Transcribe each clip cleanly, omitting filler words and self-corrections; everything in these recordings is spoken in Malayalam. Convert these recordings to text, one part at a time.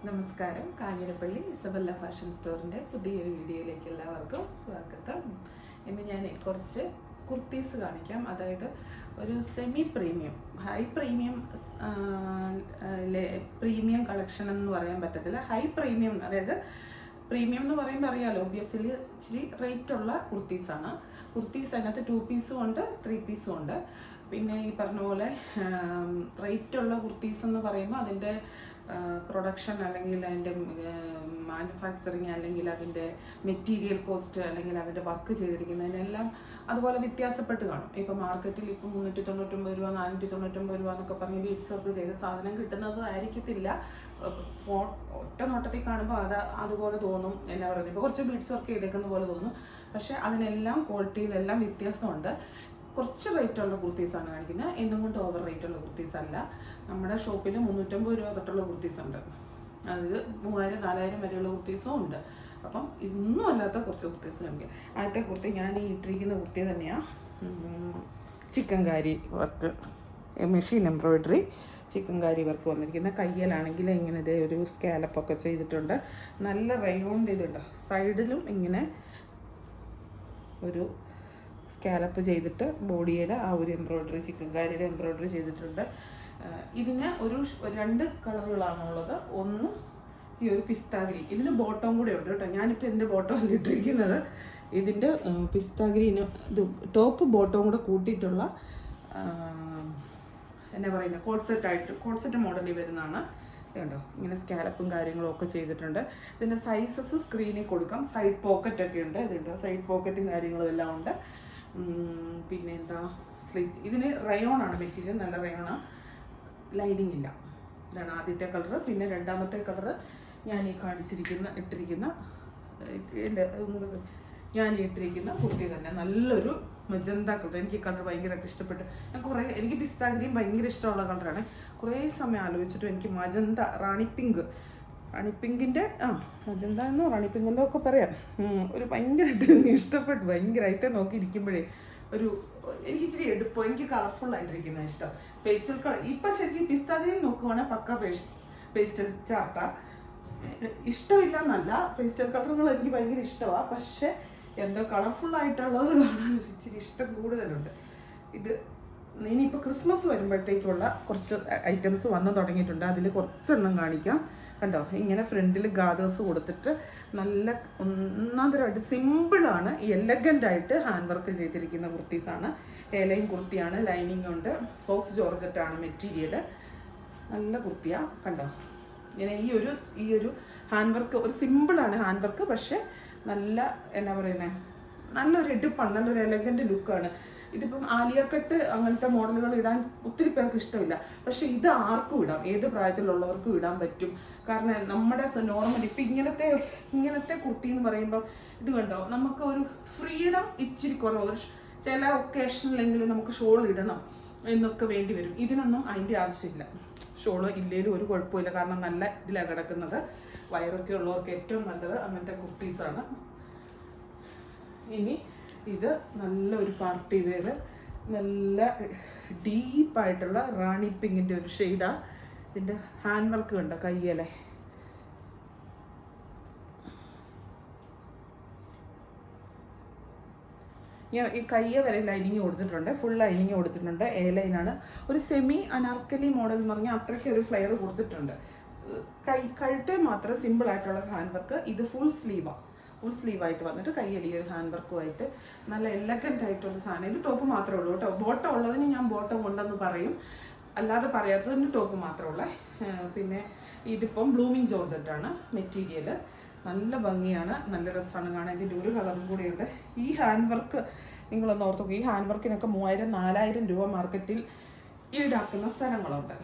നമസ്കാരം. കാഞ്ഞിരപ്പള്ളി ഇസബല്ല ഫാഷൻ സ്റ്റോറിൻ്റെ പുതിയൊരു വീഡിയോയിലേക്ക് എല്ലാവർക്കും സ്വാഗതം. ഇന്ന് ഞാൻ കുറച്ച് കുർത്തീസ് കാണിക്കാം. അതായത് ഒരു semi premium, high premium, premium collection എന്ന് പറയാൻ പറ്റത്തില്ല. ഹൈ പ്രീമിയം, അതായത് പ്രീമിയം എന്ന് പറയുമ്പോൾ അറിയാമല്ലോ, ഒബ്വിയസ്ലി ഇച്ചിരി റേറ്റുള്ള കുർത്തീസാണ്. കുർത്തീസ് അതിനകത്ത് 2 പീസും ഉണ്ട്, 3 പീസും ഉണ്ട്. പിന്നെ ഈ പറഞ്ഞ പോലെ റേറ്റുള്ള കുർത്തീസ് എന്ന് പറയുമ്പോൾ അതിൻ്റെ പ്രൊഡക്ഷൻ അല്ലെങ്കിൽ അതിൻ്റെ മാനുഫാക്ചറിങ് അല്ലെങ്കിൽ അതിൻ്റെ മെറ്റീരിയൽ കോസ്റ്റ് അല്ലെങ്കിൽ അതിൻ്റെ വർക്ക് ചെയ്തിരിക്കുന്നതിനെല്ലാം അതുപോലെ വ്യത്യാസപ്പെട്ട് കാണും. ഇപ്പോൾ മാർക്കറ്റിൽ ഇപ്പോൾ 399 രൂപ 499 രൂപ എന്നൊക്കെ പറഞ്ഞ് ബീഡ്സ് വർക്ക് ചെയ്ത സാധനം കിട്ടുന്നത് ആയിരിക്കത്തില്ല. ഒറ്റ നോട്ടത്തിൽ കാണുമ്പോൾ അതുപോലെ തോന്നും. എന്നാ പറയുന്നത്, ഇപ്പോൾ കുറച്ച് ബീഡ്സ് വർക്ക് ചെയ്തേക്കുന്ന പോലെ തോന്നും. പക്ഷേ അതിനെല്ലാം ക്വാളിറ്റിയിലെല്ലാം വ്യത്യാസമുണ്ട്. കുറച്ച് റേറ്റുള്ള കുർത്തീസാണ് കാണിക്കുന്നത്. എന്നും കൊണ്ട് ഓവർ റേറ്റുള്ള കുർത്തീസല്ല. നമ്മുടെ ഷോപ്പിൽ 350 രൂപ തൊട്ടുള്ള കുർത്തീസുണ്ട്. അത് 3000 4000 വരെയുള്ള കുർത്തീസും ഉണ്ട്. അപ്പം ഇന്നും അല്ലാത്ത കുറച്ച് കുർത്തീസ് കാണിക്കുക. ആദ്യത്തെ കുർത്തി ഞാൻ ഈ ഇട്ടിരിക്കുന്ന കുർത്തി തന്നെയാണ്. Chikankari work, machine embroidery chikankari work വന്നിരിക്കുന്ന. കയ്യിലാണെങ്കിൽ ഇങ്ങനെ ഇതേ ഒരു സ്കാലപ്പൊക്കെ ചെയ്തിട്ടുണ്ട്. നല്ല റയോണ്ട് ഇതുണ്ട്. സൈഡിലും ഇങ്ങനെ ഒരു സ്കാലപ്പ് ചെയ്തിട്ട് ബോഡിയിൽ ആ ഒരു എംബ്രോയിഡറി, ചിക്കൻകാരിയുടെ എംബ്രോയിഡറി ചെയ്തിട്ടുണ്ട്. ഇതിന് ഒരു 2 കളറുകളാണുള്ളത്. ഒന്ന് ഈ ഒരു പിസ്താഗ്രി, ഇതിന് ബോട്ടം കൂടെ ഉണ്ട് കേട്ടോ. ഞാനിപ്പോൾ എൻ്റെ ബോട്ടം അല്ല ഇട്ടിരിക്കുന്നത്. ഇതിൻ്റെ പിസ്താഗ്രീന് ഇത് ടോപ്പ് ബോട്ടവും കൂടെ കൂട്ടിയിട്ടുള്ള എന്നാ പറയുന്നത്, കോഡ് സെറ്റ് മോഡലിൽ വരുന്നതാണ്. ഇതുണ്ടോ, ഇങ്ങനെ സ്കാലപ്പും കാര്യങ്ങളും ഒക്കെ ചെയ്തിട്ടുണ്ട്. ഇതിൻ്റെ സൈസസ് സ്ക്രീനിൽ കൊടുക്കാം. സൈഡ് പോക്കറ്റൊക്കെ ഉണ്ട്. ഇതുണ്ടോ, സൈഡ് പോക്കറ്റും കാര്യങ്ങളും എല്ലാം ഉണ്ട്. പിന്നെ എന്താ, സ്ലിറ്റ്. ഇതിന് റയോണാണ് മെറ്റീരിയൽ, നല്ല റയോണാണ്, ലൈനിങ് ഇല്ല. ഇതാണ് ആദ്യത്തെ കളറ്. പിന്നെ രണ്ടാമത്തെ കളറ് ഞാൻ ഈ ഇട്ടിരിക്കുന്ന കുർത്തി തന്നെ. നല്ലൊരു മജന്ത കളർ. എനിക്ക് കളർ ഭയങ്കരമായിട്ട് ഇഷ്ടപ്പെട്ടു. എനിക്ക് പിസ്താഗ്രിയും ഭയങ്കര ഇഷ്ടമുള്ള കളറാണ്. കുറേ സമയം ആലോചിച്ചിട്ടും എനിക്ക് മജന്ത, റാണിപ്പിങ്കിൻ്റെ മജന്ത എന്നോ റാണിപ്പിങ്കെന്നോ ഒക്കെ പറയാം, ഒരു ഭയങ്കരമായിട്ട് ഇഷ്ടപ്പെട്ടു. ഭയങ്കരമായിട്ട് നോക്കിയിരിക്കുമ്പോഴേ എനിക്ക് ഇച്ചിരി എടുപ്പോ, എനിക്ക് കളർഫുള്ളായിട്ടിരിക്കുന്ന ഇഷ്ടം. പേസ്റ്റൽ കളർ ഇപ്പം ശരിക്കും പിസ്താഗ്രിയിൽ നോക്കുവാണെങ്കിൽ പക്ക പേസ്റ്റൽ ചാർട്ട. ഇഷ്ടമില്ല എന്നല്ല, പേസ്റ്റൽ കളറുകൾ എനിക്ക് ഭയങ്കര ഇഷ്ടമാണ്. പക്ഷെ എന്തോ കളർഫുള്ളായിട്ടുള്ളത് കാണാൻ ഇച്ചിരി ഇഷ്ടം കൂടുതലുണ്ട്. ഇത് ഇനിയിപ്പോൾ ക്രിസ്മസ് വരുമ്പോഴത്തേക്കുള്ള കുറച്ച് ഐറ്റംസ് വന്നു തുടങ്ങിയിട്ടുണ്ട്. അതിൽ കുറച്ചെണ്ണം കാണിക്കാം. കണ്ടോ, ഇങ്ങനെ ഫ്രണ്ടിൽ ഗാദേഴ്സ് കൊടുത്തിട്ട് നല്ല ഒന്നാന്തരമായിട്ട് സിമ്പിളാണ്, എലഗൻ്റായിട്ട് ഹാൻഡ് വർക്ക് ചെയ്തിരിക്കുന്ന കുർത്തീസാണ്. ഏലയും കുർത്തിയാണ്, ലൈനിങ് ഉണ്ട്, ഫോക്സ് ജോർജറ്റാണ് മെറ്റീരിയൽ. നല്ല കുർത്തിയാണ്. കണ്ടോ, ഇങ്ങനെ ഈ ഒരു ഹാൻഡ് വർക്ക്, ഒരു സിമ്പിളാണ് ഹാൻഡ് വർക്ക്. പക്ഷേ നല്ല എന്നാ പറയുന്നത്, നല്ലൊരു എടുപ്പാണ്, നല്ലൊരു എലഗൻ്റ് ലുക്കാണ്. ഇതിപ്പം ആലിയ കട്ട് അങ്ങനത്തെ മോഡലുകൾ ഇടാൻ ഒത്തിരി പേർക്ക് ഇഷ്ടമില്ല. പക്ഷെ ഇത് ആർക്കും ഇടാം, ഏത് പ്രായത്തിലുള്ളവർക്കും ഇടാൻ പറ്റും. കാരണം നമ്മുടെ നോർമൽ ഇപ്പം ഇങ്ങനത്തെ കുർത്തി എന്ന് പറയുമ്പോൾ ഇത് കണ്ടോ, നമുക്ക് ഒരു ഫ്രീഡം ഇച്ചിരി കുറവ്. ചില ഒക്കേഷനിലെങ്കിലും നമുക്ക് ഷോൾ ഇടണം എന്നൊക്കെ വേണ്ടി വരും. ഇതിനൊന്നും അതിൻ്റെ ആവശ്യമില്ല. ഷോള് ഇല്ലേലും ഒരു കുഴപ്പമില്ല. കാരണം നല്ല ഇതിലാണ് കിടക്കുന്നത്. വയറൊക്കെ ഉള്ളവർക്ക് ഏറ്റവും നല്ലത് അങ്ങനത്തെ കുർത്തീസാണ്. ഇനി ഇത് നല്ലൊരു പാർട്ടി വെയർ, നല്ല ഡീപ്പായിട്ടുള്ള റാണി പിങ്കിൻ്റെ ഒരു ഷെയ്ഡാണ്. ഇതിൻ്റെ ഹാൻഡ് വർക്ക് കണ്ടോ, കയ്യലെ ഞാൻ ഈ കയ്യ വരെ ലൈനിങ് കൊടുത്തിട്ടുണ്ട്, ഫുൾ ലൈനിങ് കൊടുത്തിട്ടുണ്ട്. എ ലൈനാണ്. ഒരു സെമി അനാർക്കലി മോഡൽ എന്ന് പറഞ്ഞാൽ അത്രയ്ക്ക് ഒരു ഫ്ലെയർ കൊടുത്തിട്ടുണ്ട്. കഴുത്തെ മാത്രം സിമ്പിളായിട്ടുള്ള ഹാൻഡ് വർക്ക്. ഇത് ഫുൾ സ്ലീവായിട്ട് വന്നിട്ട് കയ്യിൽ ഈ ഒരു ഹാൻഡ് വർക്കുമായിട്ട് നല്ല എലഗൻ്റ് ആയിട്ടുള്ള സാധനം. ഇത് ടോപ്പ് മാത്രമേ ഉള്ളൂ കേട്ടോ. ബോട്ടം ഉള്ളതിന് ഞാൻ ബോട്ടം കൊണ്ടെന്ന് പറയും, അല്ലാതെ പറയാത്തതിന് ടോപ്പ് മാത്രമുള്ള. പിന്നെ ഇതിപ്പം ബ്ലൂമിങ് ജോർജറ്റാണ് മെറ്റീരിയൽ. നല്ല ഭംഗിയാണ്, നല്ല രസമാണ് കാണാൻ. ഇതിൻ്റെ ഒരു കളറും കൂടിയുണ്ട്. ഈ ഹാൻഡ് വർക്ക് നിങ്ങളൊന്ന് ഓർത്ത് നോക്കുക. ഈ ഹാൻഡ് വർക്കിനൊക്കെ 3000 4000 രൂപ മാർക്കറ്റിൽ ഈടാക്കുന്ന സ്ഥലങ്ങളുണ്ട്.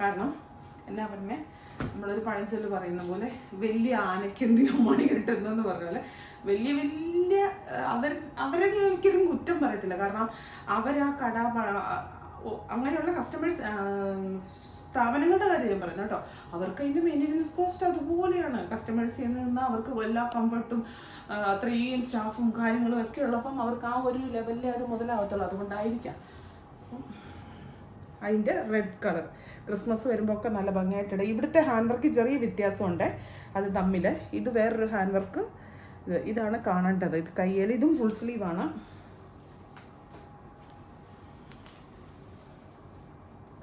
കാരണം എന്നാ പറഞ്ഞേ, നമ്മളൊരു പഴഞ്ചൊല്ല് പറയുന്ന പോലെ വലിയ ആനയ്ക്കെന്തിനോ മണി കിട്ടുന്നെന്ന് പറഞ്ഞ പോലെ വലിയ അവരെ ഒരിക്കലും കുറ്റം പറയത്തില്ല. കാരണം അവരാ കട അങ്ങനെയുള്ള കസ്റ്റമേഴ്സ് സ്ഥാപനങ്ങളുടെ കാര്യം ഞാൻ പറയുന്നത് കേട്ടോ. അവർക്ക് അതിൻ്റെ മെയിൻ്റെനൻസ് കോസ്റ്റ് അതുപോലെയാണ്. കസ്റ്റമേഴ്സിൽ നിന്ന് അവർക്ക് എല്ലാ കംഫർട്ടും അത്രയും സ്റ്റാഫും കാര്യങ്ങളും ഒക്കെ ഉള്ളപ്പം അവർക്ക് ആ ഒരു ലെവലിൽ അത് മുതലാവത്തുള്ളൂ. അതുകൊണ്ടായിരിക്കാം. അതിൻ്റെ റെഡ് കളർ. ക്രിസ്മസ് വരുമ്പോൾ ഒക്കെ നല്ല ഭംഗിയായിട്ടിടും. ഇവിടുത്തെ ഹാൻഡ് വർക്ക് ചെറിയ വ്യത്യാസമുണ്ട് അത് തമ്മിൽ. ഇത് വേറൊരു ഹാൻഡ് വർക്ക്, ഇതാണ് കാണേണ്ടത്. ഇത് കയ്യിൽ, ഇതും ഫുൾ സ്ലീവാണ്.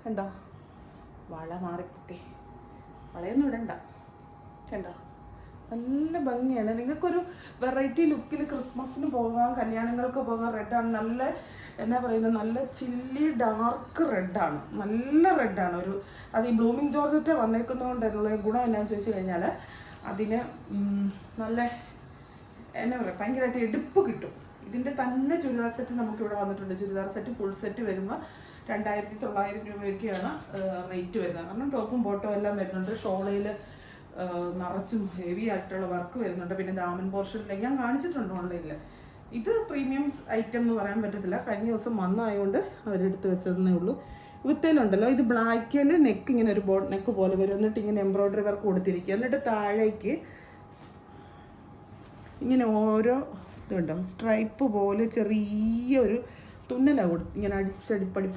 കണ്ടോ, വള മാറിപ്പൊക്കെ, വളയൊന്നും ഇടണ്ട. കണ്ടോ, നല്ല ഭംഗിയാണ്. നിങ്ങൾക്കൊരു വെറൈറ്റി ലുക്കിൽ ക്രിസ്മസിന് പോകാം, കല്യാണങ്ങൾക്ക് പോകാം. റെഡാണ്, നല്ല എന്നാ പറയുന്നത്, നല്ല ചില്ലി ഡാർക്ക് റെഡാണ്, നല്ല റെഡാണ്. ഒരു അത് ഈ ബ്ലൂമിങ് ജോർജറ്റ് വന്നേക്കുന്നതുകൊണ്ടുള്ള ഗുണം എന്നാന്ന് ചോദിച്ചു കഴിഞ്ഞാൽ അതിന് നല്ല എന്നാ പറയുക, ഭയങ്കരമായിട്ട് എടുപ്പ് കിട്ടും. ഇതിൻ്റെ തന്നെ ചുരിദാർ സെറ്റ് നമുക്കിവിടെ വന്നിട്ടുണ്ട്. ചുരിദാർ സെറ്റ് ഫുൾ സെറ്റ് വരുമ്പോൾ 2900 രൂപയൊക്കെയാണ് റേറ്റ് വരുന്നത്. കാരണം ടോപ്പും ബോട്ടും എല്ലാം വരുന്നുണ്ട്. ഷോളയിൽ നിറച്ചും ഹെവി ആയിട്ടുള്ള വർക്ക് വരുന്നുണ്ട്. പിന്നെ ദാമൻ പോർഷനിൽ ഞാൻ കാണിച്ചിട്ടുണ്ട് ഓൺലൈനിൽ. ഇത് പ്രീമിയം ഐറ്റം എന്ന് പറയാൻ പറ്റത്തില്ല, കഴിഞ്ഞ ദിവസം വന്നായതുകൊണ്ട് അവരെടുത്ത് വെച്ചതേ ഉള്ളൂ. വിത്തേലുണ്ടല്ലോ, ഇത് ബ്ലാക്കിൽ നെക്ക് ഇങ്ങനെ ഒരു ബോട്ട് നെക്ക് പോലെ വരും. എന്നിട്ട് ഇങ്ങനെ എംബ്രോയ്ഡറി വർക്ക് കൊടുത്തിരിക്കുക. എന്നിട്ട് താഴേക്ക് ഇങ്ങനെ ഓരോ ഇതുണ്ടോ സ്ട്രൈപ്പ് പോലെ ചെറിയൊരു തുന്നലാണ് ഇങ്ങനെ പടി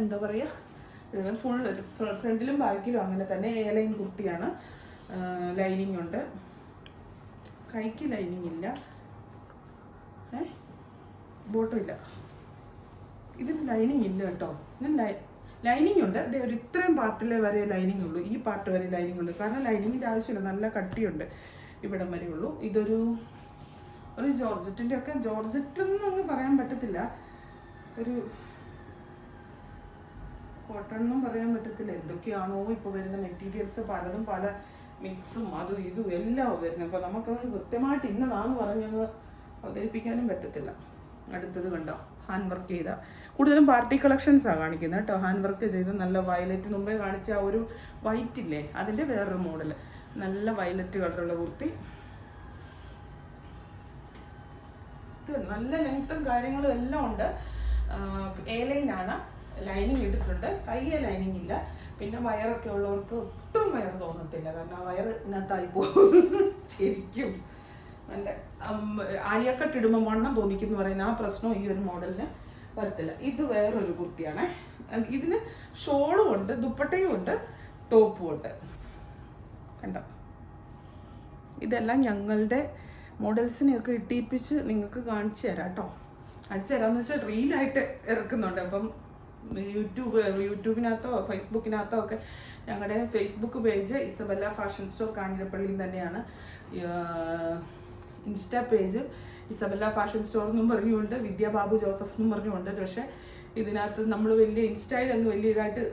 എന്താ പറയുക, ഫുൾ ഫ്രണ്ടിലും ബാക്കിലും അങ്ങനെ തന്നെ. ലൈൻ കുർത്തിയാണ്. ലൈനിങ് ഉണ്ട്, കൈക്ക് ലൈനിങ് ഇല്ല, ബോട്ടും ഇല്ല. ഇതിന് ലൈനിങ് ഇല്ല കേട്ടോ. ലൈനിങ് ഉണ്ട്, ഒരു ഇത്രയും പാർട്ടിലെ വരെ ലൈനിങ് ഉള്ളൂ, ഈ പാർട്ട് വരെ ലൈനിങ് ഉള്ളൂ. കാരണം ലൈനിങ്ങിൻ്റെ ആവശ്യമില്ല, നല്ല കട്ടിയുണ്ട്, ഇവിടം വരെ ഉള്ളൂ. ഇതൊരു ജോർജറ്റിൻ്റെ ഒക്കെ, ജോർജറ്റ് എന്നൊന്നും പറയാൻ പറ്റത്തില്ല, ഒരു കോട്ടൺ എന്നും പറയാൻ പറ്റത്തില്ല. എന്തൊക്കെയാണോ ഇപ്പോൾ വരുന്ന മെറ്റീരിയൽസ്, പലതും പല മിക്സും അതും ഇതും എല്ലാം വരുന്നത്. അപ്പോൾ നമുക്കത് കൃത്യമായിട്ട് ഇന്നതാന്ന് പറഞ്ഞത് അവതരിപ്പിക്കാനും പറ്റത്തില്ല. അടുത്തത് കണ്ടോ, ഹാൻഡ് വർക്ക് ചെയ്ത, കൂടുതലും പാർട്ടി കളക്ഷൻസാണ് കാണിക്കുന്നത് കേട്ടോ. ഹാൻഡ് വർക്ക് ചെയ്ത് നല്ല വയലറ്റ്, മുമ്പേ കാണിച്ച ആ ഒരു വൈറ്റ് ഇല്ലേ, അതിൻ്റെ വേറൊരു മോഡൽ, നല്ല വയലറ്റ് കളറുള്ള കുർത്തി. ഇത് നല്ല ലെങ്ത്തും കാര്യങ്ങളും എല്ലാം ഉണ്ട്. എ ലൈനാണ്, ലൈനിങ് ഇട്ടിട്ടുണ്ട്, കയ്യെ ലൈനിങ് ഇല്ല. പിന്നെ വയറൊക്കെ ഉള്ളവർക്ക് ഒട്ടും വയർ തോന്നത്തില്ല, കാരണം ആ വയർ ഇതിനകത്തായി പോകും ശരിക്കും. നല്ല ആലിയക്കട്ട് ഇടുമ്പോൾ വണ്ണം തോന്നിക്കും എന്ന് പറയുന്ന ആ പ്രശ്നം ഈ ഒരു മോഡലിന് വരത്തില്ല. ഇത് വേറൊരു കുർത്തിയാണ്. ഇതിന് ഷോളും ഉണ്ട്, ദുപ്പട്ടയും ഉണ്ട്, ടോപ്പും ഉണ്ട്. കണ്ടോ, ഇതെല്ലാം ഞങ്ങളുടെ മോഡൽസിനെയൊക്കെ ഇട്ടിപ്പിച്ച് നിങ്ങൾക്ക് കാണിച്ചു തരാം കേട്ടോ. കാണിച്ചു തരാമെന്ന് വെച്ചാൽ റീലായിട്ട് ഇറക്കുന്നുണ്ട്. അപ്പം യൂട്യൂബിനകത്തോ ഫേസ്ബുക്കിനകത്തോ ഒക്കെ, ഞങ്ങളുടെ Facebook page Isabella fashion store കാഞ്ഞിരപ്പള്ളിയിൽ തന്നെയാണ്. Insta page Isabella fashion store എന്നും പറഞ്ഞുകൊണ്ട്, വിദ്യ ബാബു ജോസഫ് എന്നും പറഞ്ഞുകൊണ്ട്. പക്ഷേ ഇതിനകത്ത് നമ്മൾ വലിയ ഇൻസ്റ്റയിൽ അങ്ങ് വലിയ ഇതായിട്ട്,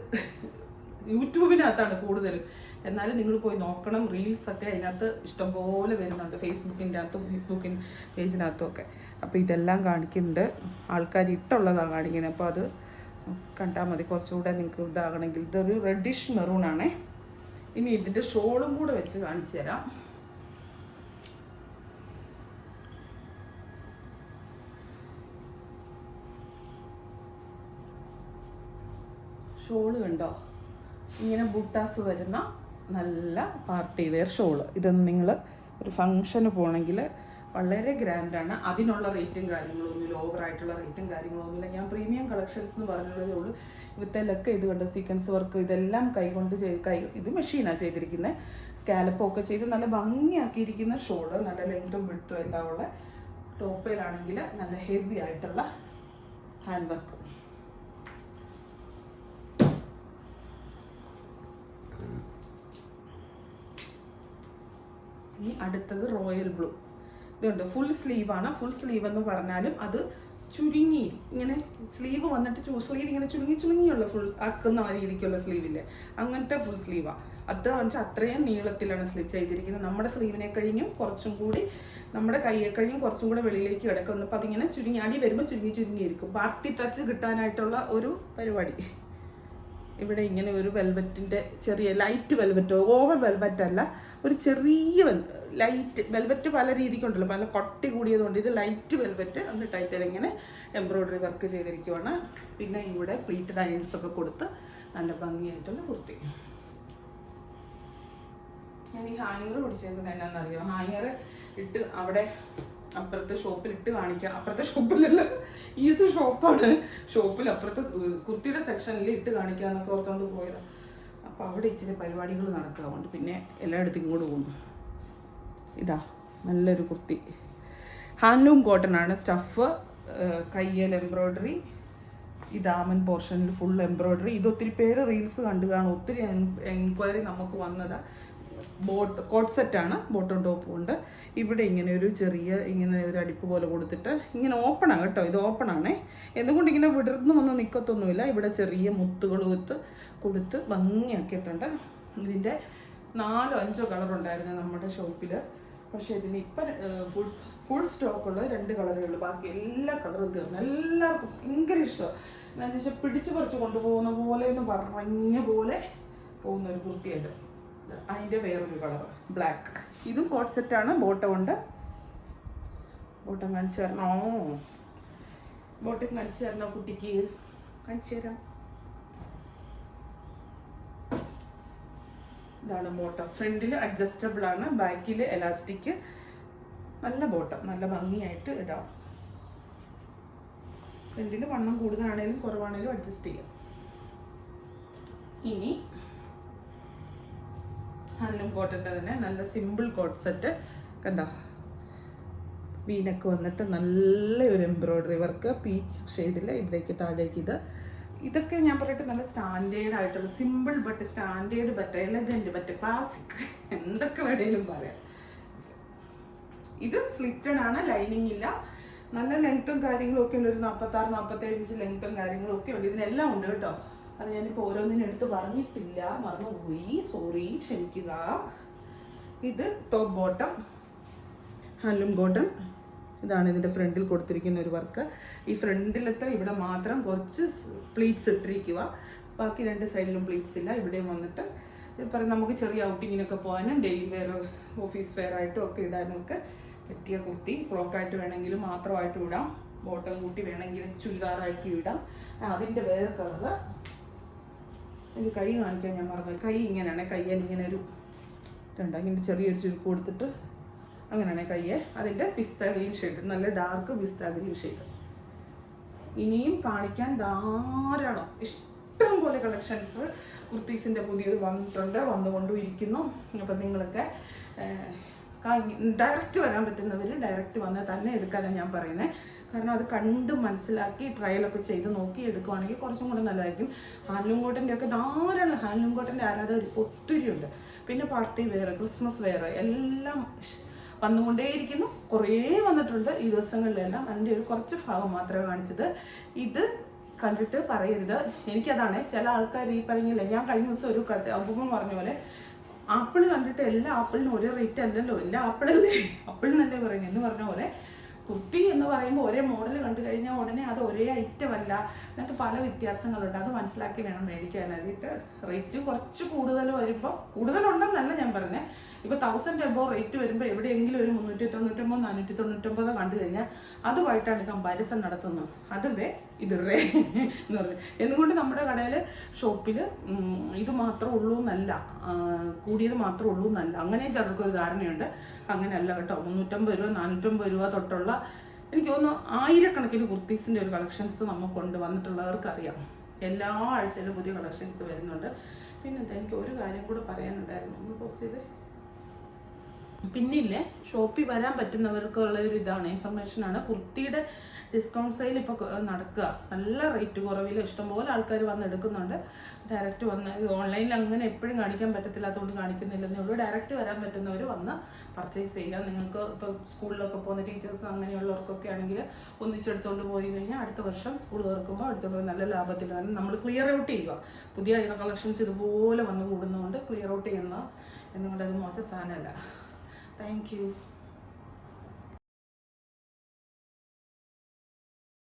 യൂട്യൂബിനകത്താണ് കൂടുതലും. എന്നാലും നിങ്ങൾ പോയി നോക്കണം, റീൽസൊക്കെ അതിനകത്ത് ഇഷ്ടംപോലെ വരുന്നുണ്ട്, ഫേസ്ബുക്കിൻ്റെ അകത്തും ഫേസ്ബുക്കിൻ പേജിനകത്തും ഒക്കെ. അപ്പോൾ ഇതെല്ലാം കാണിക്കുന്നുണ്ട്, ആൾക്കാർ ഇട്ടുള്ളതാണ് കാണിക്കുന്നത്. അപ്പോൾ അത് കണ്ടാൽ മതി, കുറച്ചുകൂടെ നിങ്ങൾക്ക് ഇതാകണമെങ്കിൽ. ഇതൊരു റെഡിഷ് മെറൂണാണേ. ഇനി ഇതിൻ്റെ ഷോളും കൂടെ വെച്ച് കാണിച്ചു തരാം. ഷോള് കണ്ടോ, ഇങ്ങനെ ബൂട്ടാസ് വരുന്ന നല്ല പാർട്ടി വെയർ ഷോള്. ഇതൊന്നും നിങ്ങൾ ഒരു ഫങ്ഷന് പോകണമെങ്കിൽ വളരെ ഗ്രാൻഡാണ്. അതിനുള്ള റേറ്റും കാര്യങ്ങളൊന്നുമില്ല, ഓവറായിട്ടുള്ള റേറ്റും കാര്യങ്ങളൊന്നുമില്ല. ഞാൻ പ്രീമിയം കളക്ഷൻസ് എന്ന് പറഞ്ഞതേ ഉള്ളൂ. വിത്തലൊക്കെ ഇത് കണ്ട് സീക്വൻസ് വർക്ക് ഇതെല്ലാം കൈകൊണ്ട് ഇത് മെഷീനാണ് ചെയ്തിരിക്കുന്നത്. സ്കാലപ്പൊക്കെ ചെയ്ത് നല്ല ഭംഗിയാക്കിയിരിക്കുന്ന ഷോള്, നല്ല ലെങ്തും വിട്ടും എല്ലാം ഉള്ള. ടോപ്പിലാണെങ്കിൽ നല്ല ഹെവി ആയിട്ടുള്ള ഹാൻഡ് വർക്ക്. ഇനി അടുത്തത് റോയൽ ബ്ലൂ. ഇതുണ്ട്, ഫുൾ സ്ലീവാണ്. ഫുൾ സ്ലീവ് എന്ന് പറഞ്ഞാലും അത് ചുരുങ്ങി, ഇങ്ങനെ സ്ലീവ് വന്നിട്ട് സ്ലീവ് ഇങ്ങനെ ചുരുങ്ങിയുള്ള ഫുൾ ആക്കുന്ന രീതിക്കുള്ള സ്ലീവില്ലേ, അങ്ങനത്തെ ഫുൾ സ്ലീവാണ്. അത് വെച്ചാൽ അത്രയും നീളത്തിലാണ് സ്ലീവ് ചെയ്തിരിക്കുന്നത്. നമ്മുടെ സ്ലീവിനെ കഴിഞ്ഞും കുറച്ചും കൂടി, നമ്മുടെ കയ്യെ കഴിഞ്ഞും കുറച്ചും കൂടെ വെളിയിലേക്ക് കിടക്കുന്നു. അപ്പോൾ അതിങ്ങനെ ചുരുങ്ങി, അടി വരുമ്പോൾ ചുരുങ്ങിയിരിക്കും. പാർട്ടി ടച്ച് കിട്ടാനായിട്ടുള്ള ഒരു പരിപാടി. ഇവിടെ ഇങ്ങനെ ഒരു വെൽവെറ്റിൻ്റെ ചെറിയ ലൈറ്റ് വെൽവെറ്റ്, ഓവർ വെൽവെറ്റ് അല്ല, ഒരു ചെറിയ ലൈറ്റ് വെൽവെറ്റ്. പല രീതിക്കുണ്ടല്ലോ, പല കൊട്ടി കൂടിയതുകൊണ്ട് ഇത് ലൈറ്റ് വെൽവെറ്റ്. എന്നിട്ട് ഇങ്ങനെ എംബ്രോയ്ഡറി വർക്ക് ചെയ്തിരിക്കുവാണ്. പിന്നെ ഇവിടെ പ്ലീറ്റഡ് അയൺസ് ഒക്കെ കൊടുത്ത് നല്ല ഭംഗിയായിട്ടുള്ള കുർത്തി. ഞാൻ ഈ ഹാങ്ങർ പിടിച്ചേക്കുന്നത് എന്നാണെന്നറിയാം, ഹാങ്ങർ ഇട്ട് അവിടെ അപ്പുറത്തെ ഷോപ്പിൽ ഇട്ട് കാണിക്കാം. അപ്പുറത്തെ ഷോപ്പിലല്ല, ഇത് ഷോപ്പാണ്. ഷോപ്പിൽ അപ്പുറത്തെ കുർത്തിയുടെ സെക്ഷനിൽ ഇട്ട് കാണിക്കാന്നൊക്കെ ഓർത്തോണ്ട് പോയതാണ്. അപ്പോൾ അവിടെ ഇച്ചിരി പരിപാടികൾ നടക്കാറുണ്ട്. പിന്നെ എല്ലായിടത്തും ഇങ്ങോട്ട് പോകുന്നു. ഇതാ നല്ലൊരു കുർത്തി, ഹാൻഡ്ലൂം കോട്ടൺ ആണ്. സ്റ്റഫ്, കയ്യിൽ എംബ്രോയ്ഡറി, ഈ ദാമൻ പോർഷനിൽ ഫുൾ എംബ്രോയ്ഡറി. ഇത് ഒത്തിരി പേര് റീൽസ് കണ്ടു കാണും. ഒത്തിരി എൻക്വയറി നമുക്ക് വന്നത്. കോട്ട് സെറ്റാണ്, ബോട്ടം ടോപ്പും ഉണ്ട്. ഇവിടെ ഇങ്ങനെ ഒരു ചെറിയ ഇങ്ങനെ ഒരു അടിപ്പ് പോലെ കൊടുത്തിട്ട് ഇങ്ങനെ ഓപ്പണാണ് കേട്ടോ. ഇത് ഓപ്പണാണേ, എന്തുകൊണ്ട് ഇങ്ങനെ വിടർന്ന് വന്ന് നിൽക്കത്തൊന്നുമില്ല. ഇവിടെ ചെറിയ മുത്തുകൾ കൊടുത്ത് ഭംഗിയാക്കിയിട്ടുണ്ട്. ഇതിൻ്റെ 4-5 കളറുണ്ടായിരുന്നു നമ്മുടെ ഷോപ്പിൽ. പക്ഷേ ഇതിന് ഇപ്പം ഫുൾ സ്റ്റോക്കുള്ള 2 കളറേ ഉള്ളൂ. ബാക്കി എല്ലാ കളറും തീർന്നു. എല്ലാവർക്കും ഭയങ്കര ഇഷ്ടമാണ്. എന്താണെന്ന് വെച്ചാൽ പിടിച്ച് പറിച്ച് കൊണ്ടുപോകുന്ന പോലെ എന്ന് പറഞ്ഞ പോലെ പോകുന്ന ഒരു കുർത്തിയത്. അതിൻ്റെ വേറൊരു കളർ ബ്ലാക്ക്. ഇതും കോട്ട് സെറ്റാണ്. ബോട്ടം ഉണ്ട്. ബോട്ടം കാണിച്ചു തരണോ? ബോട്ടം കാണിച്ചു തരണോ കുട്ടിക്ക്? കാണിച്ചു തരാം. ഇതാണ് ബോട്ടം. ഫ്രണ്ടിൽ അഡ്ജസ്റ്റബിൾ ആണ്, ബാക്കിൽ എലാസ്റ്റിക്. നല്ല ബോട്ടം, നല്ല ഭംഗിയായിട്ട് ഇടാം. ഫ്രണ്ടിൽ വണ്ണം കൂടുതലാണേലും കുറവാണേലും അഡ്ജസ്റ്റ് ചെയ്യാം. ഇനി ഹാൻഡ്ലൂം കോട്ടൻ്റെ തന്നെ നല്ല സിമ്പിൾ കോട്ട് സെറ്റ് കണ്ടോ. വീനൊക്കെ വന്നിട്ട് നല്ല ഒരു എംബ്രോയ്ഡറി വർക്ക്, പീച്ച് ഷെയ്ഡിൽ ഇവിടേക്ക് താഴേക്ക്. ഇതൊക്കെ ഞാൻ പറയട്ടെ നല്ല സ്റ്റാൻഡേർഡ് ആയിട്ടുള്ള, simple but standard but elegant but classic, എന്തൊക്കെ വേണേലും പറയാം. ഇത് സ്ലിറ്റഡ് ആണ്, ലൈനിങ് ഇല്ല. നല്ല ലെങ്ത്തും കാര്യങ്ങളും ഒക്കെ ഉണ്ട്. ഒരു 46-47 ഇഞ്ച് ലെങ്ത്തും കാര്യങ്ങളും ഒക്കെ ഉണ്ട്. ഇതിനെല്ലാം ഉണ്ട് കേട്ടോ. അത് ഞാനിപ്പോൾ ഓരോന്നിനും എടുത്ത് പറഞ്ഞിട്ടില്ല, മറന്നുപോയി, സോറി, ക്ഷമിക്കുക. ഇത് ടോപ്പ് ബോട്ടം ഹാൻഡ്ലൂം കോട്ടൺ. ഇതാണ് ഇതിൻ്റെ ഫ്രണ്ടിൽ കൊടുത്തിരിക്കുന്ന ഒരു വർക്ക്. ഈ ഫ്രണ്ടിലത്തെ ഇവിടെ മാത്രം കുറച്ച് പ്ലീറ്റ്സ് ഇട്ടിരിക്കുക, ബാക്കി 2 സൈഡിലും പ്ലീറ്റ്സ് ഇല്ല. ഇവിടെയും വന്നിട്ട് പറയും നമുക്ക് ചെറിയ ഔട്ടിങ്ങിനൊക്കെ പോകാനും ഡെയിലി വെയർ, ഓഫീസ് വെയർ ആയിട്ടും ഒക്കെ ഇടാനും ഒക്കെ പറ്റിയ കുർത്തി. ഫ്രോക്കായിട്ട് വേണമെങ്കിലും മാത്രമായിട്ട് ഇടാം, ബോട്ടം കൂട്ടി വേണമെങ്കിൽ ചുരിദാറായിട്ട് ഇടാം. അതിൻ്റെ വേറെ കളറ് എനിക്ക് കൈ കാണിക്കാൻ ഞാൻ മറന്നു. കൈ ഇങ്ങനെയാണ്, കയ്യാൻ ഇങ്ങനെ ഒരു ഇങ്ങനെ ചെറിയൊരു ചുരുക്ക് കൊടുത്തിട്ട് അങ്ങനെയാണ് കയ്യെ. അതിൻ്റെ പിസ്ത ഗ്രീൻ ഷെയ്ഡ്, നല്ല ഡാർക്ക് പിസ്ത ഗ്രീൻ ഷെയ്ഡ്. ഇനിയും കാണിക്കാൻ ധാരാളം ഇഷ്ടം പോലെ കളക്ഷൻസ് കുർത്തീസിൻ്റെ പുതിയത് വന്നിട്ടുണ്ട്, വന്നുകൊണ്ടും ഇരിക്കുന്നു. അപ്പം നിങ്ങളൊക്കെ ഡയറക്റ്റ് വരാൻ പറ്റുന്നവർ ഡയറക്റ്റ് വന്ന് തന്നെ എടുക്കാനാണ് ഞാൻ പറയുന്നത്. കാരണം അത് കണ്ട് മനസ്സിലാക്കി ട്രയലൊക്കെ ചെയ്ത് നോക്കി എടുക്കുവാണെങ്കിൽ കുറച്ചും കൂടെ നല്ലതായിരിക്കും. ഹാൻഡ്ലൂം കോട്ടൻ്റെ ഒക്കെ ധാരാളം ഹാൻഡ്ലൂം കോട്ടൻ്റെ ആരാധകർ ഒത്തിരി ഉണ്ട്. പിന്നെ പാർട്ടി വെയർ, ക്രിസ്മസ് വെയർ എല്ലാം വന്നുകൊണ്ടേയിരിക്കുന്നു. കുറേ വന്നിട്ടുണ്ട് ഈ ദിവസങ്ങളിലെല്ലാം. അതിൻ്റെ ഒരു കുറച്ച് ഭാഗം മാത്രമേ കാണിച്ചത്. ഇത് കണ്ടിട്ട് പറയരുത്. എനിക്കതാണ് ചില ആൾക്കാർ ഈ പറഞ്ഞില്ല, ഞാൻ കഴിഞ്ഞ ദിവസം ഒരു അപൂർവം പറഞ്ഞ പോലെ ആപ്പിൾ കണ്ടിട്ട് എല്ലാ ആപ്പിളിനും ഒരേ റേറ്റ് അല്ലല്ലോ, എല്ലാ ആപ്പിളിനല്ലേ പറയുന്നത് എന്ന് പറഞ്ഞ പോലെ കുർത്തി എന്ന് പറയുമ്പോൾ ഒരേ മോഡൽ കണ്ടു കഴിഞ്ഞാൽ ഉടനെ അത് ഒരേ ഐറ്റം അല്ല, എന്നിട്ട് പല വ്യത്യാസങ്ങളുണ്ട്. അത് മനസ്സിലാക്കി വേണം മേടിക്കാനായിട്ട്. റേറ്റ് കുറച്ച് കൂടുതൽ വരുമ്പോൾ, കൂടുതലുണ്ടെന്നല്ല ഞാൻ പറഞ്ഞത്, ഇപ്പോൾ 1000 എബോവ് റേറ്റ് വരുമ്പോൾ എവിടെയെങ്കിലും ഒരു 399 499 കണ്ടു കഴിഞ്ഞാൽ അതുമായിട്ടാണ് കമ്പാരിസൺ നടത്തുന്നത്. അതുവേ ഇതുവരെ എന്ന് പറഞ്ഞു. എന്തുകൊണ്ട് നമ്മുടെ കടയിൽ ഷോപ്പിൽ ഇത് മാത്രമേ ഉള്ളൂ എന്നല്ല, കൂടിയത് മാത്രമേ ഉള്ളൂ എന്നല്ല, അങ്ങനെ ചിലർക്കൊരു ധാരണയുണ്ട്. അങ്ങനെയല്ല കേട്ടോ. 350 രൂപ 450 രൂപ തൊട്ടുള്ള എനിക്ക് തോന്നുന്നു 1000കണക്കിന് കുർത്തീസിൻ്റെ ഒരു കളക്ഷൻസ് നമുക്ക് കൊണ്ട് വന്നിട്ടുള്ളവർക്കറിയാം. എല്ലാ ആഴ്ചയിലും പുതിയ കളക്ഷൻസ് വരുന്നുണ്ട്. പിന്നെ എനിക്ക് ഒരു കാര്യം കൂടെ പറയാനുണ്ടായിരുന്നു, ഒന്ന് പോസ്റ്റ് ചെയ്തേ. പിന്നില്ലേ, ഷോപ്പിൽ വരാൻ പറ്റുന്നവർക്കുള്ള ഒരു ഇതാണ്, ഇൻഫർമേഷനാണ്. കുർത്തിയുടെ ഡിസ്കൗണ്ട് സെയിൽ ഇപ്പോൾ നടക്കുക. നല്ല റേറ്റ് കുറവിൽ ഇഷ്ടംപോലെ ആൾക്കാർ വന്ന് എടുക്കുന്നുണ്ട്. ഡയറക്റ്റ് വന്ന്, ഓൺലൈനിൽ അങ്ങനെ എപ്പോഴും കാണിക്കാൻ പറ്റത്തില്ലാത്തതുകൊണ്ട് കാണിക്കുന്നില്ലെന്നേ ഉള്ളൂ. ഡയറക്റ്റ് വരാൻ പറ്റുന്നവർ വന്ന് പർച്ചേസ് ചെയ്യുക. നിങ്ങൾക്ക് ഇപ്പോൾ സ്കൂളിലൊക്കെ പോകുന്ന ടീച്ചേഴ്സ് അങ്ങനെയുള്ളവർക്കൊക്കെ ആണെങ്കിൽ ഒന്നിച്ചെടുത്തുകൊണ്ട് പോയി കഴിഞ്ഞാൽ അടുത്ത വർഷം സ്കൂൾ തുറക്കുമ്പോൾ എടുത്തുകൊണ്ട് നല്ല ലാഭത്തിൽ. കാരണം നമ്മൾ ക്ലിയർ ഔട്ട് ചെയ്യുക. പുതിയ കളക്ഷൻസ് ഇതുപോലെ വന്ന് കൂടുന്നതുകൊണ്ട് ക്ലിയർ ഔട്ട് ചെയ്യുന്ന, എന്നുകൊണ്ട് അത് മോശം സാധനമല്ല. Thank you.